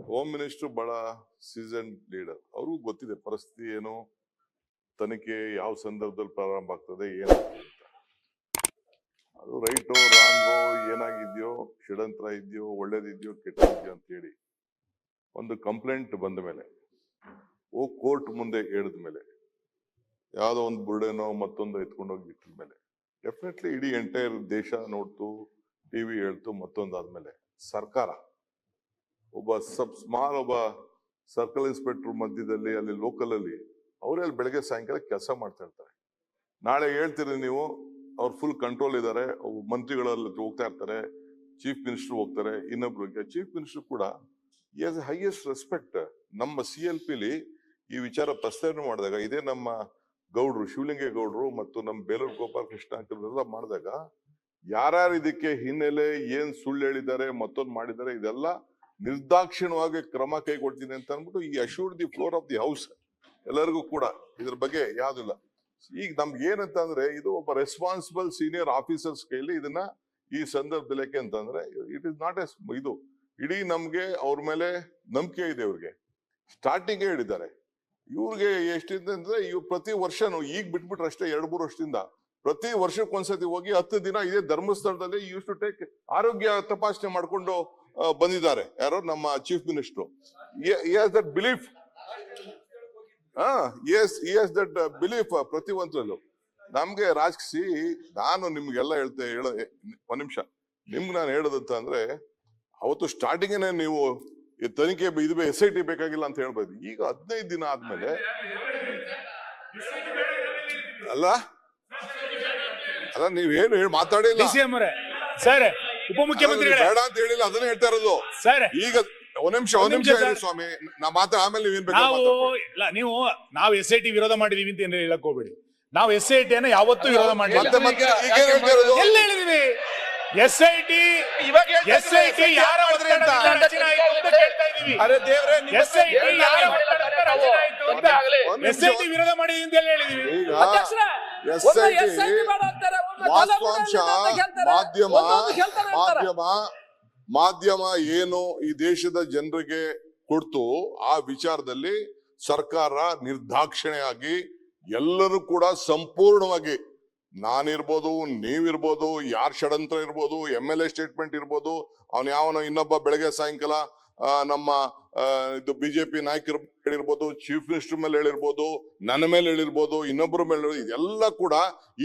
Home minister ಬಹಳ season leader. ಅವ್ರಿಗೂ ಗೊತ್ತಿದೆ ಪರಿಸ್ಥಿತಿ ಏನು, ತನಿಖೆ ಯಾವ ಸಂದರ್ಭದಲ್ಲಿ ಪ್ರಾರಂಭ ಆಗ್ತದೆ, ಏನಾಗ್ತದೆ ಅಂತ. ಅದು ರೈಟೋ ರಾಂಗೋ, ಏನಾಗಿದ್ಯೋ, ಷಡ್ಯಂತ್ರ ಇದೆಯೋ, ಒಳ್ಳೇದಿದ್ಯೋ, ಕೆಟ್ಟದಿದ್ಯೋ ಅಂತ ಹೇಳಿ ಒಂದು ಕಂಪ್ಲೇಂಟ್ ಬಂದ ಮೇಲೆ ಕೋರ್ಟ್ ಮುಂದೆ ಹೇಳಿದ ಮೇಲೆ, ಯಾವುದೋ ಒಂದು ಬುರ್ಡೆನೋ ಮತ್ತೊಂದು ಎತ್ಕೊಂಡೋಗಿ ಇಟ್ಟ ಮೇಲೆ ಡೆಫಿನೆಟ್ಲಿ ಇಡೀ ಎಂಟೈರ್ ದೇಶ ನೋಡ್ತು, ಟಿವಿ ಹೇಳ್ತು. ಮತ್ತೊಂದಾದ್ಮೇಲೆ ಸರ್ಕಾರ ಒಬ್ಬ ಒಬ್ಬ ಸರ್ಕಲ್ ಇನ್ಸ್ಪೆಕ್ಟರ್ ಮಧ್ಯದಲ್ಲಿ ಅಲ್ಲಿ ಲೋಕಲ್ ಅಲ್ಲಿ ಅವರೇ ಅಲ್ಲಿ ಬೆಳಗ್ಗೆ ಸಾಯಂಕಾಲ ಕೆಲಸ ಮಾಡ್ತಾ ಇರ್ತಾರೆ. ನಾಳೆ ಹೇಳ್ತೀರಿ ನೀವು ಅವ್ರು ಫುಲ್ ಕಂಟ್ರೋಲ್ ಇದ್ದಾರೆ, ಮಂತ್ರಿಗಳಲ್ಲಿ ಹೋಗ್ತಾ ಇರ್ತಾರೆ, ಚೀಫ್ ಮಿನಿಸ್ಟರ್ ಹೋಗ್ತಾರೆ, ಇನ್ನೊಬ್ರಿಗೆ ಚೀಫ್ ಮಿನಿಸ್ಟರ್ ಕೂಡ ಹೈಯೆಸ್ಟ್ ರೆಸ್ಪೆಕ್ಟ್. ನಮ್ಮ CLPಲಿ ಈ ವಿಚಾರ ಪ್ರಸ್ತಾವನೆ ಮಾಡಿದಾಗ ಇದೇ ನಮ್ಮ ಗೌಡ್ರು ಶಿವಲಿಂಗೇಗೌಡರು ಮತ್ತು ನಮ್ಮ ಬೇಲೂರು ಗೋಪಾಲ ಕೃಷ್ಣ ಎಲ್ಲ ಮಾಡಿದಾಗ ಯಾರ್ಯಾರು ಇದಕ್ಕೆ ಹಿನ್ನೆಲೆ ಏನ್ ಸುಳ್ಳು ಹೇಳಿದ್ದಾರೆ, ಮತ್ತೊಂದು ಮಾಡಿದ್ದಾರೆ, ಇದೆಲ್ಲ ನಿರ್ದಾಕ್ಷಿಣ್ಯವಾಗಿ ಕ್ರಮ ಕೈಗೊಳ್ತೀನಿ ಅಂತ ಅಂದ್ಬಿಟ್ಟು ಈ assured the floor of the house ಎಲ್ಲರಿಗೂ ಕೂಡ ಇದ್ರ ಬಗ್ಗೆ ಯಾವ್ದಿಲ್ಲ. ಈಗ ನಮ್ಗೆ ಏನಂತ ಅಂದ್ರೆ ಇದು ಒಬ್ಬ ರೆಸ್ಪಾನ್ಸಿಬಲ್ ಸೀನಿಯರ್ ಆಫೀಸರ್ಸ್ ಕೈಲಿ ಇದನ್ನ ಈ ಸಂದರ್ಭದಲ್ಲಿ ಯಾಕೆ ಅಂತಂದ್ರೆ ಇಟ್ ಇಸ್ ನಾಟ್ ಎಸ್ ಇದು ಇಡೀ ನಮ್ಗೆ ಅವ್ರ ಮೇಲೆ ನಂಬಿಕೆ ಇದೆ. ಅವ್ರಿಗೆ ಸ್ಟಾರ್ಟಿಂಗ್ ಹೇಳಿದ್ದಾರೆ. ಇವ್ರಿಗೆ ಎಷ್ಟಿದೆ ಅಂದ್ರೆ ಇವ್ರು ಪ್ರತಿ ವರ್ಷನೂ ಈಗ ಬಿಟ್ಬಿಟ್ರೆ ಅಷ್ಟೇ 2-3 ವರ್ಷದಿಂದ ಪ್ರತಿ ವರ್ಷಕ್ಕೊಂದ್ಸತಿ ಹೋಗಿ 10 ದಿನ ಇದೇ ಧರ್ಮಸ್ಥಳದಲ್ಲಿ ಯೂಸ್ ಟು ಟೇಕ್ ಆರೋಗ್ಯ ತಪಾಸಣೆ ಮಾಡ್ಕೊಂಡು ಬಂದಿದ್ದಾರೆ. ಯಾರೋ ನಮ್ಮ chief minister. That belief that belief ಪ್ರತಿ ಒಂದ್ರಲ್ಲೂ ನಮ್ಗೆ ರಾಜಕೀಯ. ನಾನು ನಿಮ್ಗೆಲ್ಲ ಒಂದ್ ನಿಮಿಷ ನಿಮ್ಗೆ ನಾನು ಹೇಳೋದಂತ ಅಂದ್ರೆ ಅವತ್ತು ಸ್ಟಾರ್ಟಿಂಗೇನೆ ನೀವು ತನಿಖೆ ಇದು SIT ಬೇಕಾಗಿಲ್ಲ ಅಂತ ಹೇಳ್ಬೋದು. ಈಗ 15 ದಿನ ಆದ್ಮೇಲೆ ಅಲ್ಲ ನೀವೇನು ಹೇಳಿ ಮಾತಾಡಿಲ್ಲ ಸರ್, ಉಪಮುಖ್ಯಮಂತ್ರಿ ಬೇಡ ಅಂತ ಹೇಳಿಲ್ಲ, ಅದನ್ನ ಹೇಳ್ತಾ ಇರೋದು. ಈಗ ಒಂದ್ ನಿಮಿಷ ಹೇಳಿ ಸ್ವಾಮಿ, ನಾ ಆಮೇಲೆ ನೀವೇನ್ ನೀವು ನಾವು SIT ವಿರೋಧ ಮಾಡಿದೀವಿ ಅಂತ ಏನ್ ಹೇಳಕ್ ಹೋಗ್ಬೇಡಿ. ನಾವು SIT ಅನ್ನ ಯಾವತ್ತೂ ವಿರೋಧ ಮಾಡಿಲ್ಲ. ಎಲ್ಲ ಹೇಳಿದೀವಿ. SIT ಯಾರ SIT ವಿರೋಧ ಮಾಡಿ ಅಂತ ಹೇಳಿದೀವಿ. ಮಾಧ್ಯಮ ಏನು ಈ ದೇಶದ ಜನರಿಗೆ ಕೊಡ್ತು, ಆ ವಿಚಾರದಲ್ಲಿ ಸರ್ಕಾರ ನಿರ್ದಾಕ್ಷಿಣ್ಯವಾಗಿ ಎಲ್ಲರೂ ಕೂಡ ಸಂಪೂರ್ಣವಾಗಿ, ನಾನಿರ್ಬೋದು, ನೀವಿರ್ಬೋದು, ಯಾರ್ ಷಡ್ಯಂತ್ರ ಇರ್ಬೋದು, MLA ಸ್ಟೇಟ್ಮೆಂಟ್ ಇರ್ಬೋದು, ಅವನ್ ಯಾವನೋ ಇನ್ನೊಬ್ಬ ಬೆಳಗ್ಗೆ ಸಾಯಂಕಾಲ ನಮ್ಮ ಇದು BJP ನಾಯಕರು ಹೇಳಿರ್ಬೋದು, ಚೀಫ್ ಮಿನಿಸ್ಟರ್ ಮೇಲೆ ಹೇಳಿರ್ಬೋದು, ನನ್ನ ಮೇಲೆ ಹೇಳಿರ್ಬೋದು, ಇನ್ನೊಬ್ಬರ ಮೇಲೆ, ಇದೆಲ್ಲ ಕೂಡ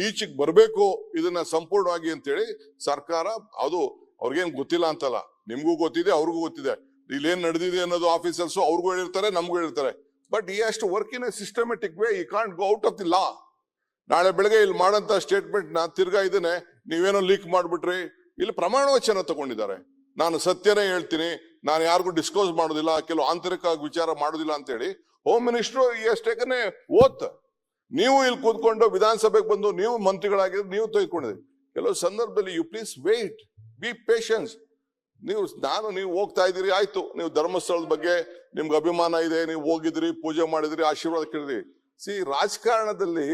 ಈಚೆಗೆ ಬರ್ಬೇಕು ಇದನ್ನ ಸಂಪೂರ್ಣವಾಗಿ ಅಂತೇಳಿ ಸರ್ಕಾರ. ಅದು ಅವ್ರಿಗೇನ್ ಗೊತ್ತಿಲ್ಲ ಅಂತಲ್ಲ, ನಿಮ್ಗೂ ಗೊತ್ತಿದೆ, ಅವ್ರಿಗೂ ಗೊತ್ತಿದೆ ಇಲ್ಲೇನ್ ನಡೆದಿದೆ ಅನ್ನೋದು. ಆಫೀಸರ್ಸ್ ಅವ್ರಿಗೂ ಹೇಳಿರ್ತಾರೆ, ನಮ್ಗೂ ಹೇಳಿರ್ತಾರೆ. ಬಟ್ ಈ ಅಷ್ಟು work in a systematic way, ಈ can't go out of the law. ನಾಳೆ ಬೆಳಗ್ಗೆ ಇಲ್ಲಿ ಮಾಡಂತ ಸ್ಟೇಟ್ಮೆಂಟ್ ನ ತಿರ್ಗಾ ಇದನ್ನೇ ನೀವೇನೋ ಲೀಕ್ ಮಾಡ್ಬಿಟ್ರಿ. ಇಲ್ಲಿ ಪ್ರಮಾಣ ವಚನ ತಗೊಂಡಿದ್ದಾರೆ, ನಾನು ಸತ್ಯನೇ ಹೇಳ್ತೀನಿ, ನಾನು ಯಾರಿಗೂ ಡಿಸ್ಕ್ಲೋಸ್ ಮಾಡೋದಿಲ್ಲ, ಕೆಲವು ಆಂತರಿಕ ವಿಚಾರ ಮಾಡೋದಿಲ್ಲ ಅಂತ ಹೇಳಿ ಹೋಮ್ ಮಿನಿಸ್ಟರ್ ಎಷ್ಟೇಕನೆ ಓತ್. ನೀವು ಇಲ್ಲಿ ಕೂತ್ಕೊಂಡು ವಿಧಾನಸಭೆಗೆ ಬಂದು ನೀವು ಮಂತ್ರಿಗಳಾಗಿದ್ರೆ ನೀವು ತೆಗೆದುಕೊಂಡಿದ್ರಿ. ಕೆಲವು ಸಂದರ್ಭದಲ್ಲಿ you please wait, be patience. ನೀವು ಹೋಗ್ತಾ ಇದ್ದೀರಿ, ಆಯ್ತು, ನೀವು ಧರ್ಮಸ್ಥಳದ ಬಗ್ಗೆ ನಿಮ್ಗೆ ಅಭಿಮಾನ ಇದೆ, ನೀವು ಹೋಗಿದ್ರಿ, ಪೂಜೆ ಮಾಡಿದ್ರಿ, ಆಶೀರ್ವಾದ ಕೇಳಿದ್ರಿ. ರಾಜಕಾರಣದಲ್ಲಿ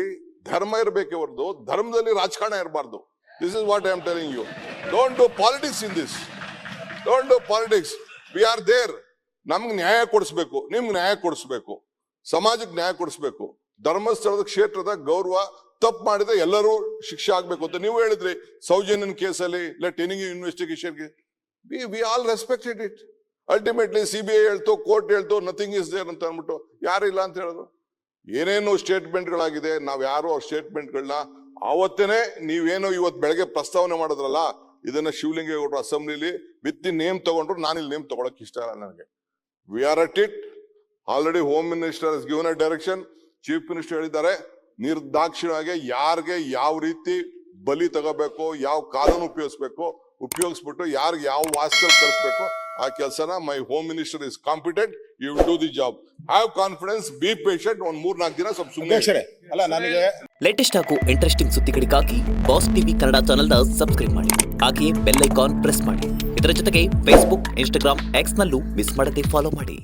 ಧರ್ಮ ಇರಬೇಕೆ ಹೊರತು ಧರ್ಮದಲ್ಲಿ ರಾಜಕಾರಣ ಇರಬಾರ್ದು. This is what I am telling you. Don't do politics in this. Don't do politics. We are there. ನಮ್ಗೆ ನ್ಯಾಯ ಕೊಡಿಸ್ಬೇಕು, ನಿಮ್ಗೆ ನ್ಯಾಯ ಕೊಡಿಸ್ಬೇಕು, ಸಮಾಜಕ್ಕೆ ನ್ಯಾಯ ಕೊಡಿಸ್ಬೇಕು. ಧರ್ಮಸ್ಥಳದ ಕ್ಷೇತ್ರದ ಗೌರವ ತಪ್ಪು ಮಾಡಿದ್ರೆ ಎಲ್ಲರೂ ಶಿಕ್ಷೆ ಆಗ್ಬೇಕು ಅಂತ ನೀವು ಹೇಳಿದ್ರಿ. ಸೌಜನ್ಯನ್ ಕೇಸಲ್ಲಿ let any investigation, we all respected it. Ultimately CBI ಹೇಳ್ತು, ಕೋರ್ಟ್ ಹೇಳ್ತು, ನಥಿಂಗ್ ಇಸ್ ದೇರ್ ಅಂತ ಅಂದ್ಬಿಟ್ಟು ಯಾರು ಇಲ್ಲ ಅಂತ ಹೇಳಿದ್ರು. ಏನೇನು ಸ್ಟೇಟ್ಮೆಂಟ್ಗಳಾಗಿದೆ, ನಾವ್ ಯಾರು ಆ ಸ್ಟೇಟ್ಮೆಂಟ್ಗಳನ್ನ ಆವತ್ತೇನೆ ನೀವೇನೋ ಇವತ್ತು ಬೆಳಗ್ಗೆ ಪ್ರಸ್ತಾವನೆ ಮಾಡಿದ್ರಲ್ಲ, ಇದನ್ನ ಶಿವಲಿಂಗೇಗೌಡರು ಅಸೆಂಬ್ಲಿಲಿ ವಿತ್ ನೇಮ್ ತಗೊಂಡ್ರು. ನಾನಿಲ್ಲಿ ನೇಮ್ ತಗೊಳಕ್ ಇಷ್ಟ ಇಲ್ಲ ನನಗೆ. We are at it. Already home minister ಹಸ್ given a direction. Chief minister ಹೇಳಿದ್ದಾರೆ, ನಿರ್ದಾಕ್ಷಿಣ್ಯವಾಗಿ ಯಾರಿಗೆ ಯಾವ ರೀತಿ ಬಲಿ ತಗೋಬೇಕು, ಯಾವ ಕಾನೂನು ಉಪಯೋಗಿಸ್ಬಿಟ್ಟು ಯಾರಿಗೆ ಯಾವ ವಾಸ್ತವದಲ್ಲಿ ಕಳಿಸ್ಬೇಕು ಆ ಕೆಲಸನ my home minister is competent. You will do the job. Have confidence, be patient. 3-4 ದಿನ ಸ್ವಲ್ಪ ಸುಮ್ಮನೆ ಅಲ್ಲ. ನನಗೆ ಲೇಟೆಸ್ಟ್ ಹಾಗೂ ಇಂಟ್ರೆಸ್ಟಿಂಗ್ ಸುದ್ದಿಗಳಿಗಾಗಿ ಬಾಸ್ ಟಿವಿ ಕನ್ನಡ ಚಾನೆಲ್ನ ಸಬ್ಸ್ಕ್ರೈಬ್ ಮಾಡಿ, ಹಾಗೆಯೇ ಬೆಲ್ ಐಕಾನ್ ಪ್ರೆಸ್ ಮಾಡಿ. ಇದರ ಜೊತೆಗೆ Facebook, Instagram, X ನಲ್ಲೂ ಮಿಸ್ ಮಾಡದೆ ಫಾಲೋ ಮಾಡಿ.